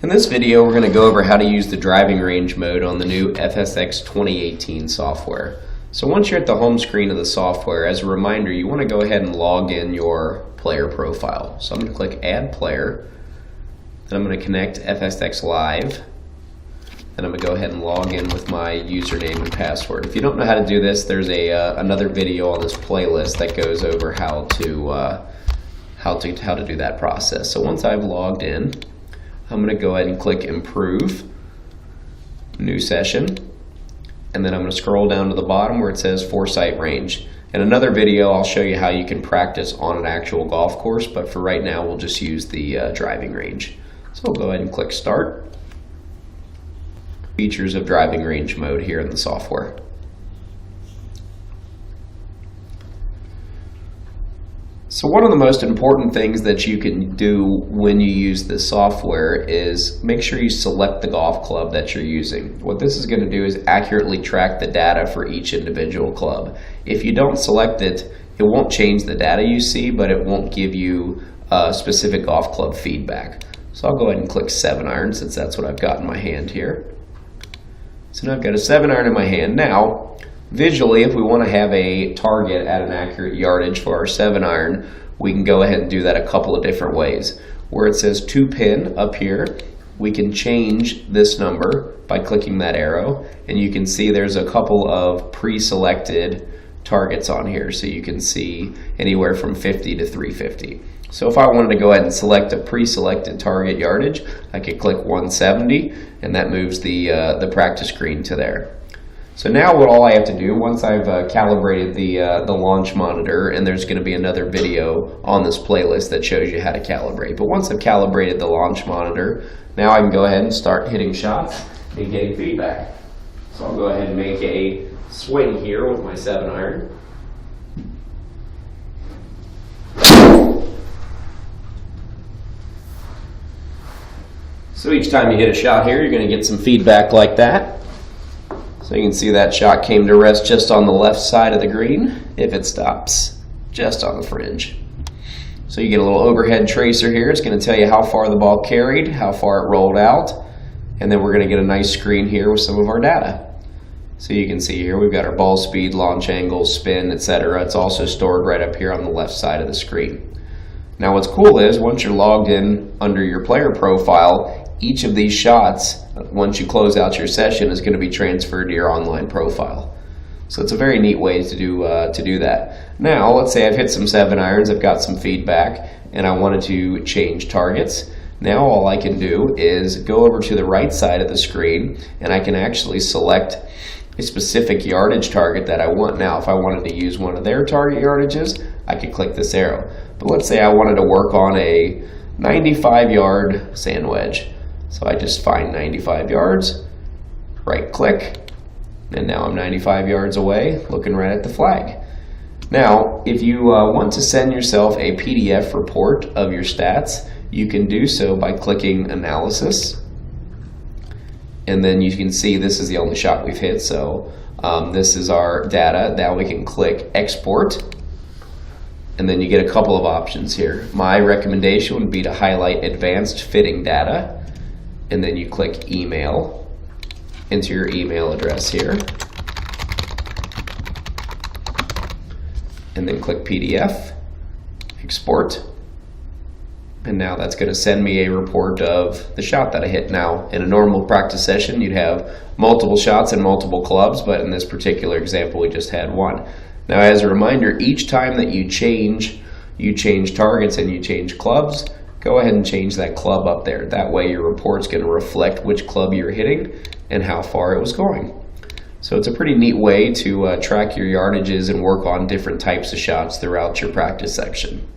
In this video, we're going to go over how to use the driving range mode on the new FSX 2018 software. So once you're at the home screen of the software, as a reminder, you want to go ahead and log in your player profile. So I'm going to click Add Player, then I'm going to connect FSX Live, then I'm going to go ahead and log in with my username and password. If you don't know how to do this, there's another video on this playlist that goes over how to do that process. So once I've logged in, I'm going to go ahead and click Improve, New Session, and then I'm going to scroll down to the bottom where it says Foresight Range. In another video, I'll show you how you can practice on an actual golf course, but for right now, we'll just use the driving range. So I'll go ahead and click Start. Features of driving range mode here in the software. So one of the most important things that you can do when you use this software is make sure you select the golf club that you're using. What this is going to do is accurately track the data for each individual club. If you don't select it, it won't change the data you see, but it won't give you specific golf club feedback. So I'll go ahead and click 7-iron since that's what I've got in my hand here. So now I've got a 7-iron in my hand. Now, visually, if we want to have a target at an accurate yardage for our 7-iron, we can go ahead and do that a couple of different ways. Where it says 2-pin up here, we can change this number by clicking that arrow, and you can see there's a couple of pre-selected targets on here, so you can see anywhere from 50 to 350. So if I wanted to go ahead and select a pre-selected target yardage, I could click 170, and that moves the practice screen to there. So now all I have to do, once I've calibrated the launch monitor, and there's going to be another video on this playlist that shows you how to calibrate, but once I've calibrated the launch monitor, now I can go ahead and start hitting shots and getting feedback. So I'll go ahead and make a swing here with my 7-iron. So each time you hit a shot here, you're going to get some feedback like that. So you can see that shot came to rest just on the left side of the green if it stops just on the fringe. So you get a little overhead tracer here. It's going to tell you how far the ball carried, how far it rolled out, and then we're going to get a nice screen here with some of our data. So you can see here we've got our ball speed, launch angle, spin, etc. It's also stored right up here on the left side of the screen. Now what's cool is once you're logged in under your player profile, each of these shots, once you close out your session, is going to be transferred to your online profile. So it's a very neat way to do that. Now, let's say I've hit some 7-irons, I've got some feedback, and I wanted to change targets. Now all I can do is go over to the right side of the screen, and I can actually select a specific yardage target that I want. Now, if I wanted to use one of their target yardages, I could click this arrow. But let's say I wanted to work on a 95-yard sand wedge. So I just find 95 yards, right click, and now I'm 95 yards away looking right at the flag. Now, if you want to send yourself a PDF report of your stats, you can do so by clicking Analysis. And then you can see this is the only shot we've hit, so this is our data. Now we can click Export, and then you get a couple of options here. My recommendation would be to highlight Advanced Fitting Data, and then you click Email, enter your email address here, and then click PDF, Export, and now that's going to send me a report of the shot that I hit. Now, in a normal practice session, you'd have multiple shots and multiple clubs, but in this particular example, we just had one. Now, as a reminder, each time that you change targets and you change clubs, go ahead and change that club up there. That way your report's going to reflect which club you're hitting and how far it was going. So it's a pretty neat way to track your yardages and work on different types of shots throughout your practice section.